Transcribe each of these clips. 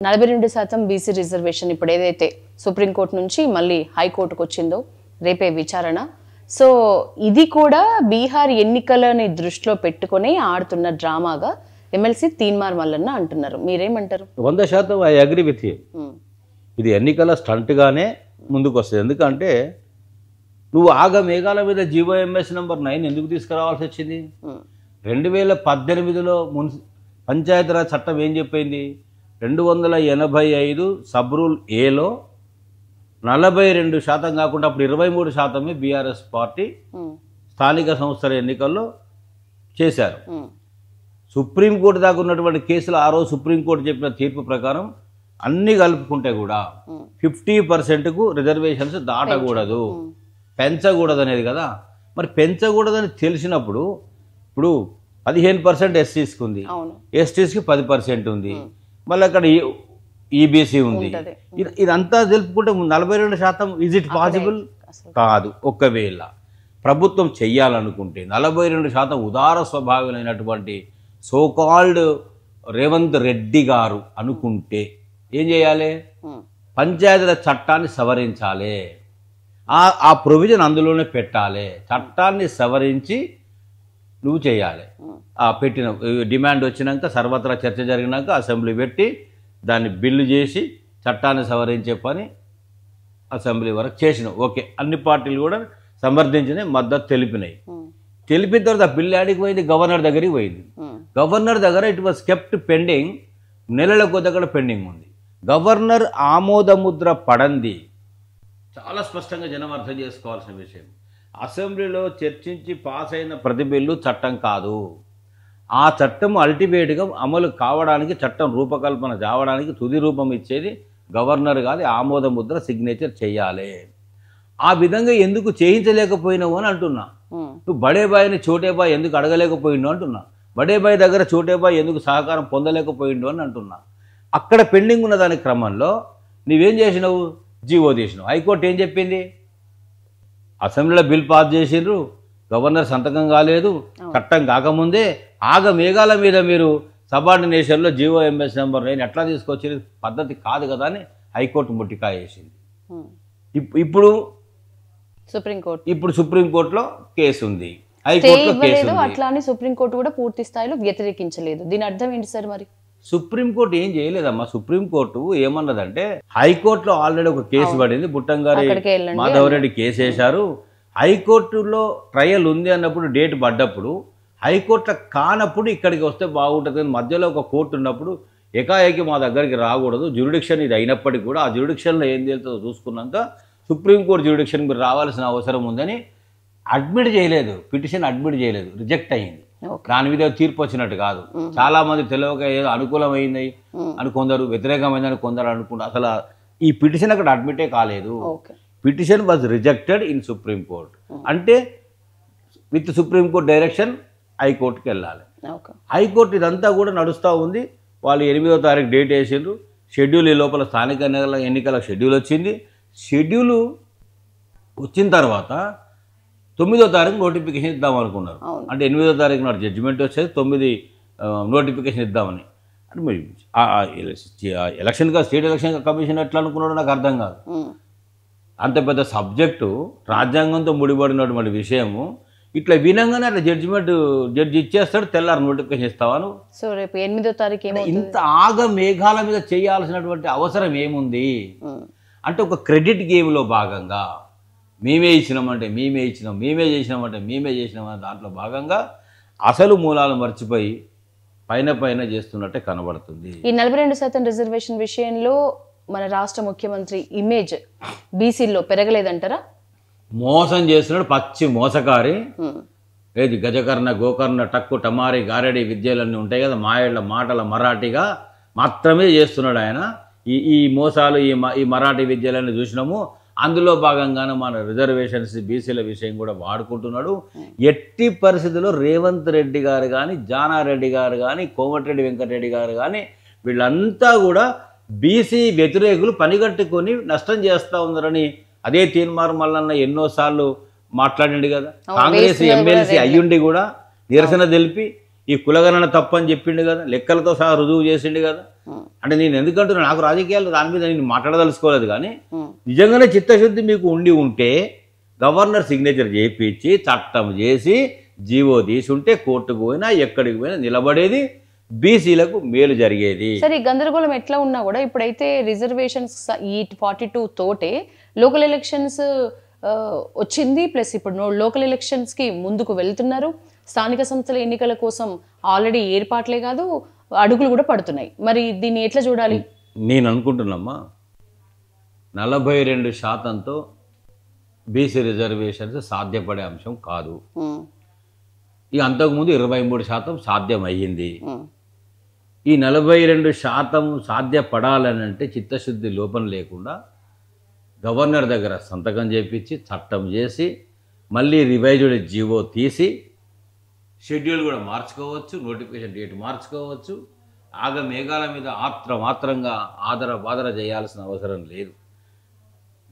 42% BC reservation ఇప్పుడు ఏదైతే supreme court నుంచి మళ్ళీ హైకోర్టుకు వచ్చిందో రేపే విచారణ. సో ఇది కూడా బీహార్ ఎన్నికలని దృష్టిలో పెట్టుకొని ఆడుతున్న డ్రామాగా ఎమ్మెల్సీ తీన్మార్ మల్లన్న అంటున్నారు. మీరేమంటారు? 100% ఐ అగ్రీ విత్ యూ. ఇది ఎన్నికల స్టంట్గానే ముందుకు వస్తుంది. ఎందుకంటే నువ్వు మేఘాల మీద జీవోఎంఎస్ నెంబర్ 9 ఎందుకు తీసుకురావాల్సి వచ్చింది? 2018లో పంచాయతీరాజ్ చట్టం ఏం చెప్పింది? 285 సబ్ రూల్ ఏలో 42% కాకుండా అప్పుడు 23% బీఆర్ఎస్ పార్టీ స్థానిక సంస్థల ఎన్నికల్లో చేశారు. సుప్రీంకోర్టు దాకా ఉన్నటువంటి కేసులు ఆ రోజు సుప్రీంకోర్టు చెప్పిన తీర్పు ప్రకారం అన్ని కలుపుకుంటే కూడా 50%కు రిజర్వేషన్స్ దాటకూడదు, పెంచకూడదు అనేది కదా. మరి పెంచకూడదని తెలిసినప్పుడు ఇప్పుడు 15% ఎస్సీస్కి ఉంది, ఎస్టీస్కి 10% ఉంది, మళ్ళీ అక్కడ ఈబీసీ ఉంది. ఇదంతా తెలుపుకుంటే 42% ఈజ్ ఇట్ పాసిబుల్? కాదు. ఒకవేళ ప్రభుత్వం చెయ్యాలనుకుంటే 42% ఉదార స్వభావులైనటువంటి సోకాల్డ్ రేవంత్ రెడ్డి గారు అనుకుంటే ఏం చేయాలి? పంచాయతీరాజ్ చట్టాన్ని సవరించాలి. ఆ ప్రొవిజన్ అందులోనే పెట్టాలి. చట్టాన్ని సవరించి నువ్వు చేయాలి. పెట్టిన డిమాండ్ వచ్చినాక సర్వత్రా చర్చ జరిగినాక అసెంబ్లీ పెట్టి దాన్ని బిల్లు చేసి చట్టాన్ని సవరించే పని అసెంబ్లీ వరకు చేసినావు. ఓకే, అన్ని పార్టీలు కూడా సమర్థించినాయి, మద్దతు తెలిపినాయి. తెలిపిన తర్వాత బిల్లు యాడికి పోయింది? గవర్నర్ దగ్గరికి పోయింది. గవర్నర్ దగ్గర ఇట్ వాజ్ కెప్ట్ పెండింగ్, నెలల కొద్ది అక్కడ పెండింగ్ ఉంది. గవర్నర్ ఆమోదముద్ర పడంది. చాలా స్పష్టంగా జనం అర్థం చేసుకోవాల్సిన విషయం. అసెంబ్లీలో చర్చించి పాస్ అయిన ప్రతి బిల్లు చట్టం కాదు. ఆ చట్టం అల్టిమేట్గా అమలు కావడానికి, చట్టం రూపకల్పన కావడానికి తుది రూపం ఇచ్చేది గవర్నర్ కాదు, ఆమోద ముద్ర సిగ్నేచర్ చేయాలి. ఆ విధంగా ఎందుకు చేయించలేకపోయినావు అని అంటున్నా. నువ్వు బడేబాయిని చోటేబాయి ఎందుకు అడగలేకపోయిండు అంటున్నా. బడేబాయి దగ్గర చోటేబాయి ఎందుకు సహకారం పొందలేకపోయిండు అని అంటున్నా. అక్కడ పెండింగ్ ఉన్న దాని క్రమంలో నువ్వేం చేసినావు? జీవో తీసినావు. హైకోర్టు ఏం చెప్పింది? అసెంబ్లీలో బిల్ పాస్ చేసిండ్రు, గవర్నర్ సంతకం కాలేదు, చట్టం కాకముందే మేఘాల మీద మీరు సబార్డినేషన్లో జీవోఎంఎస్ నెంబర్ 9 ఎట్లా తీసుకొచ్చేది? పద్ధతి కాదు కదా అని హైకోర్టు ముట్టికాయ వేసింది. ఇప్పుడు సుప్రీంకోర్టులో కేసు ఉంది, హైకోర్టులో కేసు ఉంది. అట్లా అని సుప్రీంకోర్టు కూడా పూర్తి స్థాయిలో వ్యతిరేకించలేదు. దీని అర్థం ఏంటి సార్? మరి సుప్రీంకోర్టు ఏం చేయలేదమ్మా. సుప్రీంకోర్టు ఏమన్నదంటే హైకోర్టులో ఆల్రెడీ ఒక కేసు పడింది, బుట్టంగారి మాధవరెడ్డి కేసు వేశారు. హైకోర్టులో ట్రయల్ ఉంది అన్నప్పుడు డేట్ పడ్డప్పుడు హైకోర్టులో కానప్పుడు ఇక్కడికి వస్తే బాగుంటుంది. మధ్యలో ఒక కోర్టు ఉన్నప్పుడు ఏకాఏకి మా దగ్గరికి రాకూడదు. జ్యూరిడిక్షన్ ఇది అయినప్పటికీ కూడా ఆ జ్యూరిడిక్షన్లో ఏం తేలుతుందో చూసుకున్నాక సుప్రీంకోర్టు జ్యూరిడిక్షన్ మీరు రావాల్సిన అవసరం ఉందని అడ్మిట్ చేయలేదు, పిటిషన్ అడ్మిట్ చేయలేదు, రిజెక్ట్ అయ్యింది. దాని మీద తీర్పు వచ్చినట్టు కాదు. చాలా మంది తెలియక ఏదో అనుకూలమైంది అని కొందరు, వ్యతిరేకమైందని కొందరు అనుకుంటారు. అసలు ఈ పిటిషన్ అక్కడ అడ్మిటే కాలేదు. Petition was rejected in supreme court. అంటే విత్ సుప్రీం కోర్ట్ డైరెక్షన్ హైకోర్టుకి వెళ్ళాలి. హైకోర్టు ఇదంతా కూడా నడుస్తూ ఉంది. వాళ్ళు 8వ తారీఖు డేట్ వేసిండ్రు. షెడ్యూల్ ఈ లోపల స్థానిక ఎన్నికల షెడ్యూల్ వచ్చింది. షెడ్యూలు వచ్చిన తర్వాత 9వ తారీఖు నోటిఫికేషన్ ఇద్దాం అనుకున్నారు. అంటే 8వ తారీఖు నాడు జడ్జిమెంట్ వచ్చేది, 9 నోటిఫికేషన్ ఇద్దామని. అంటే మరి ఎలక్షన్గా స్టేట్ ఎలక్షన్ కమిషన్ ఎట్లా అనుకున్నాడో నాకు అర్థం కాదు. అంత పెద్ద సబ్జెక్టు, రాజ్యాంగంతో ముడిపడినటువంటి విషయము ఇట్లా వినంగానే అట్లా జడ్జి ఇచ్చేస్తాడు, తెల్లారు నోటిఫికేషన్ ఇస్తావాను. సో రేపు 8వ తారీఖు ఇంత మేఘాల మీద చేయాల్సినటువంటి అవసరం ఏముంది? అంటే ఒక క్రెడిట్ గేమ్లో భాగంగా మేమే ఇచ్చినామంటే మేమే ఇచ్చినాం, మేమే చేసినామంటే మేమే చేసినామని దాంట్లో భాగంగా అసలు మూలాలు మర్చిపోయి పైన చేస్తున్నట్టే కనబడుతుంది. ఈ 42% రిజర్వేషన్ విషయంలో మన రాష్ట్ర ముఖ్యమంత్రి ఇమేజ్ బీసీలో పెరగలేదంటారా? మోసం చేస్తున్నాడు, పచ్చి మోసకారి. ఏది గజకర్ణ, గోకర్ణ, టక్కు, టమారి, గారెడి విద్యలన్నీ ఉంటాయి కదా, మాయళ్ళ మాటల మరాఠీగా మాత్రమే చేస్తున్నాడు ఆయన. ఈ మోసాలు, ఈ మరాఠీ విద్యలన్నీ చూసినాము. అందులో భాగంగానే మన రిజర్వేషన్స్ బీసీల విషయం కూడా వాడుకుంటున్నాడు. ఎట్టి పరిస్థితుల్లో రేవంత్ రెడ్డి గారు కానీ, జానారెడ్డి గారు కానీ, కోమటిరెడ్డి వెంకటరెడ్డి గారు కానీ వీళ్ళంతా కూడా బీసీ వ్యతిరేకులు పనిగట్టుకొని నష్టం చేస్తూ ఉన్నారని అదే తీన్మార్ మల్లన్న ఎన్నోసార్లు మాట్లాడిండు కదా. కాంగ్రెస్ ఎమ్మెల్సీ అయ్యుండి కూడా నిరసన తెలిపి ఈ కులగణన తప్పని చెప్పిండు కదా, లెక్కలతో సహా రుజువు చేసిండు కదా. అంటే నేను ఎందుకంటున్నా, నాకు రాజకీయాలు దాని మీద నేను మాట్లాడదలుచుకోలేదు, కానీ నిజంగానే చిత్తశుద్ధి మీకు ఉండి ఉంటే గవర్నర్ సిగ్నేచర్ చేయించి చట్టం చేసి జీవో తీసుంటే కోర్టుకు పోయినా ఎక్కడికి పోయినా నిలబడేది, బీసీలకు మేలు జరిగేది. సరే, ఈ గందరగోళం ఎట్లా ఉన్నా కూడా ఇప్పుడైతే రిజర్వేషన్స్ ఈ 42 తోటే లోకల్ ఎలక్షన్స్ వచ్చింది, ప్లస్ ఇప్పుడు లోకల్ ఎలక్షన్స్కి ముందుకు వెళ్తున్నారు. స్థానిక సంస్థల ఎన్నికల కోసం ఆల్రెడీ ఏర్పాట్లే కాదు అడుగులు కూడా పడుతున్నాయి. మరి దీన్ని ఎట్లా చూడాలి? నేను అనుకుంటున్నామ్మా, 42%తో బీసీ రిజర్వేషన్స్ సాధ్యపడే అంశం కాదు. ఇక అంతకుముందు 23% సాధ్యం అయ్యింది. ఈ 42% సాధ్యపడాలని అంటే చిత్తశుద్ధి లోపం లేకుండా గవర్నర్ దగ్గర సంతకం చేపించి చట్టం చేసి మళ్ళీ రివైజ్డ్ జీవో తీసి షెడ్యూల్ కూడా మార్చుకోవచ్చు, నోటిఫికేషన్ డేట్ మార్చుకోవచ్చు. మేఘాల మీద మాత్రంగా బాదర చేయాల్సిన అవసరం లేదు.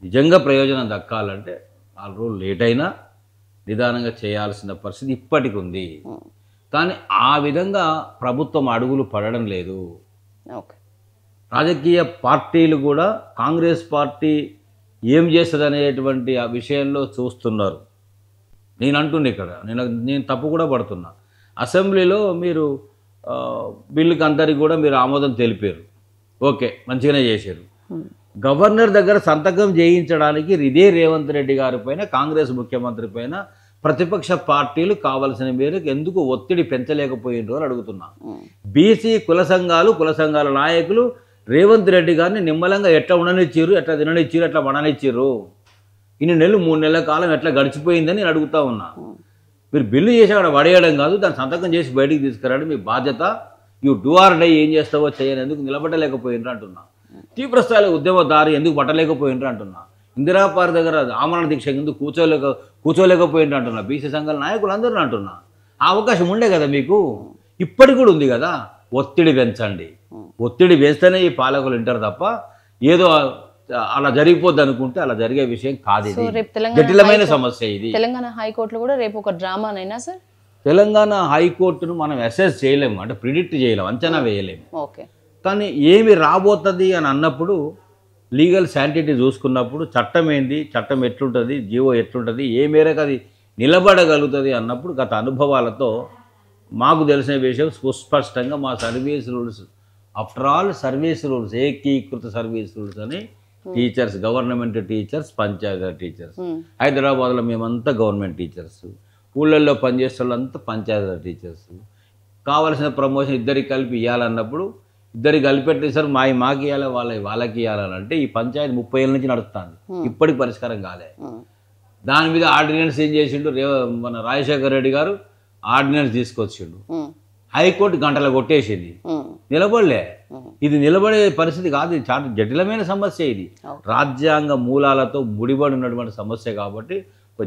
నిజంగా ప్రయోజనం దక్కాలంటే 4 రోజులు లేట్ అయినా నిదానంగా చేయాల్సిన పరిస్థితి ఇప్పటికి ఉంది. కానీ ఆ విధంగా ప్రభుత్వం అడుగులు పడడం లేదు. రాజకీయ పార్టీలు కూడా కాంగ్రెస్ పార్టీ ఏం చేస్తుంది అనేటువంటి ఆ విషయంలో చూస్తున్నారు. నేను అంటున్నా ఇక్కడ నేను తప్పు కూడా పడుతున్నా. అసెంబ్లీలో మీరు బిల్లుకి అందరికి కూడా మీరు ఆమోదం తెలిపారు, ఓకే, మంచిగానే చేశారు. గవర్నర్ దగ్గర సంతకం చేయించడానికి ఇదే రేవంత్ రెడ్డి గారి పైన, కాంగ్రెస్ ముఖ్యమంత్రి పైన ప్రతిపక్ష పార్టీలు కావలసిన మేరకు ఎందుకు ఒత్తిడి పెంచలేకపోయినరు అని అడుగుతున్నా. బీసీ కుల సంఘాల నాయకులు రేవంత్ రెడ్డి గారిని నిమ్మలంగా ఎట్లా ఉండనిచ్చారు, ఎట్లా తిననిచ్చారు, ఎట్లా వడనిచ్చారు, ఇన్ని నెలలు 3 నెలల కాలం ఎట్లా గడిచిపోయిందని నేను అడుగుతా ఉన్నా. మీరు బిల్లు చేసి అక్కడ పడేయడం కాదు, దాన్ని సంతకం చేసి బయటికి తీసుకురావడం మీ బాధ్యత. యూ డూ ఆర్ డై, ఏం చేస్తావో చేయని ఎందుకు నిలబడలేకపోయినరు అంటున్నా. తీవ్రస్థాయిలో ఉద్యమదారి ఎందుకు పట్టలేకపోయినరు అంటున్నా. ఇందిరా పార్క్ దగ్గర ఆమరణ దీక్ష ఎందుకు కూర్చోలేకపోయినరు అంటున్నా. బీసీ సంఘాల నాయకులు అందరూ అంటున్నా. ఆ అవకాశం ఉండే కదా మీకు, ఇప్పటికి కూడా ఉంది కదా. ఒత్తిడి పెంచండి, ఒత్తిడి వేస్తేనే ఈ పాలకులు వింటారు తప్ప ఏదో అలా జరిగిపోద్ది అనుకుంటే అలా జరిగే విషయం కాదు. ఇది జటిలమైన సమస్య. ఇది తెలంగాణ హైకోర్టులో కూడా రేపు ఒక డ్రామానైనా సార్, తెలంగాణ హైకోర్టును మనం అసెస్ చేయలేము, అంటే ప్రిడిక్ట్ చేయలేము, అంచనా వేయలేము. కానీ ఏమి రాబోతుంది అని అన్నప్పుడు లీగల్ శాంటిటీ చూసుకున్నప్పుడు చట్టం ఏంది, చట్టం ఎట్లుంటుంది, జీవో ఎట్లుంటుంది, ఏ మేరకు అది నిలబడగలుగుతుంది అన్నప్పుడు గత అనుభవాలతో మాకు తెలిసిన విషయం సుస్పష్టంగా మా service rules, after all service rules, ఏకీకృత సర్వీస్ రూల్స్ అని teachers, government teachers, panchayat teachers, హైదరాబాద్లో మేమంతా గవర్నమెంట్ టీచర్స్, ఊళ్ళల్లో పనిచేసే వాళ్ళంతా పంచాయతీ టీచర్స్, కావాల్సిన ప్రమోషన్ ఇద్దరికి కలిపి ఇవ్వాలన్నప్పుడు ఇద్దరికి కలిపెట్టి సార్ మాకు ఇవ్వాలి, వాళ్ళకి ఇవ్వాలని అంటే ఈ పంచాయతీ 30 ఏళ్ళ నుంచి నడుస్తుంది, ఇప్పటికి పరిష్కారం కాలే. దాని మీద ఆర్డినెన్స్ ఏం చేసిండు మన రాజశేఖర రెడ్డి గారు, ఆర్డినెన్స్ తీసుకొచ్చిండు, హైకోర్టు గంటలు కొట్టేసింది, నిలబడలే. ఇది నిలబడే పరిస్థితి కాదు, ఇది చాలా జటిలమైన సమస్య. ఇది రాజ్యాంగ మూలాలతో ముడిపడి ఉన్నటువంటి సమస్య కాబట్టి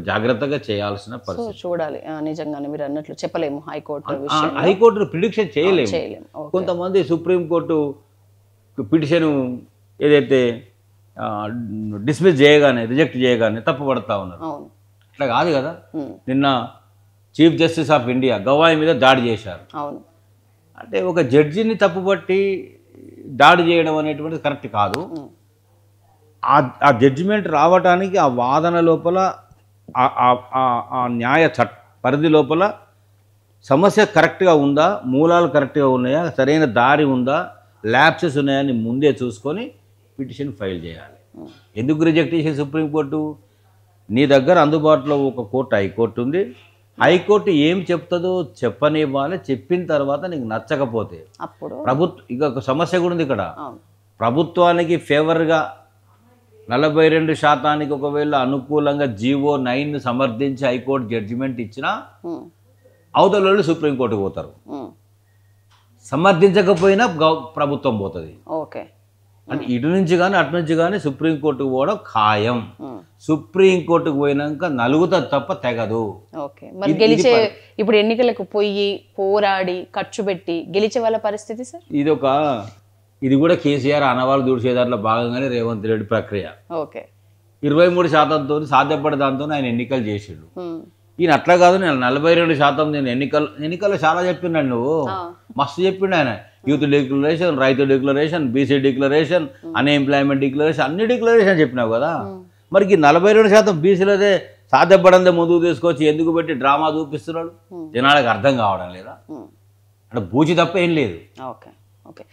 జాగ్రత్తగా చేయాల్సిన పరిస్థితి. చూడాలి. నిజంగానే మీరు అన్నట్లు చెప్పలేము, హైకోర్టును ప్రిడిక్షన్ చేయలేము. కొంతమంది సుప్రీంకోర్టు పిటిషన్ ఏదైతే డిస్మిస్ చేయగానే, రిజెక్ట్ చేయగానే తప్పుపడతా ఉన్నారు. అట్లా కాదు కదా. నిన్న chief justice of India Gavai మీద దాడి చేశారు. అంటే ఒక జడ్జిని తప్పుపట్టి దాడి చేయడం అనేటువంటిది కరెక్ట్ కాదు. ఆ జడ్జిమెంట్ రావడానికి ఆ వాదన లోపల, ఆ న్యాయ పరిధి లోపల సమస్య కరెక్ట్గా ఉందా, మూలాలు కరెక్ట్గా ఉన్నాయా, సరైన దారి ఉందా, ల్యాప్సెస్ ఉన్నాయని ముందే చూసుకొని పిటిషన్ ఫైల్ చేయాలి. ఎందుకు రిజెక్ట్ చేసే సుప్రీంకోర్టు? నీ దగ్గర అందుబాటులో ఒక కోర్టు, హైకోర్టు ఉంది. హైకోర్టు ఏం చెప్తుందో చెప్పనివ్వాలి. చెప్పిన తర్వాత నీకు నచ్చకపోతే ఇక ఒక సమస్య కూడా ఉంది ఇక్కడ. ప్రభుత్వానికి ఫేవర్గా 42% ఒకవేళ అనుకూలంగా జీవో 9 సమర్థించి హైకోర్టు జడ్జిమెంట్ ఇచ్చినా అవతల వాళ్ళు సుప్రీంకోర్టుకు పోతారు. సమర్థించకపోయినా ప్రభుత్వం పోతుంది. అంటే ఇటు నుంచి కానీ అటు నుంచి కానీ సుప్రీంకోర్టుకు పోవడం ఖాయం. సుప్రీంకోర్టుకు పోయినాక నలుగుతుంది తప్ప తెగదు. ఇప్పుడు ఎన్నికలకు పోయి పోరాడి ఖర్చు పెట్టి గెలిచే వాళ్ళ పరిస్థితి సార్. ఇది కూడా కేసీఆర్ అనవాళ్ళు దూడిచే దాంట్లో భాగంగానే రేవంత్ రెడ్డి ప్రక్రియ. 23%తో సాధ్యపడే దాంతో ఆయన ఎన్నికలు చేసిండు. ఈయన అట్లా కాదు, నేను 42% నేను ఎన్నికల్లో చాలా చెప్పిండండి నువ్వు, మస్తు చెప్పిండు ఆయన. యూత్ డిక్లరేషన్, రైతు declaration, BC declaration, unemployment declaration, అన్ని డిక్లరేషన్ చెప్పినావు కదా. మరి ఈ 42% బీసీలదే సాధ్యపడందే ముందుకు తీసుకొచ్చి ఎందుకు పెట్టి డ్రామా చూపిస్తున్నాడు? జనాలకు అర్థం కావడం లేదా? అంటే బూచి తప్ప ఏం లేదు. Okay okay.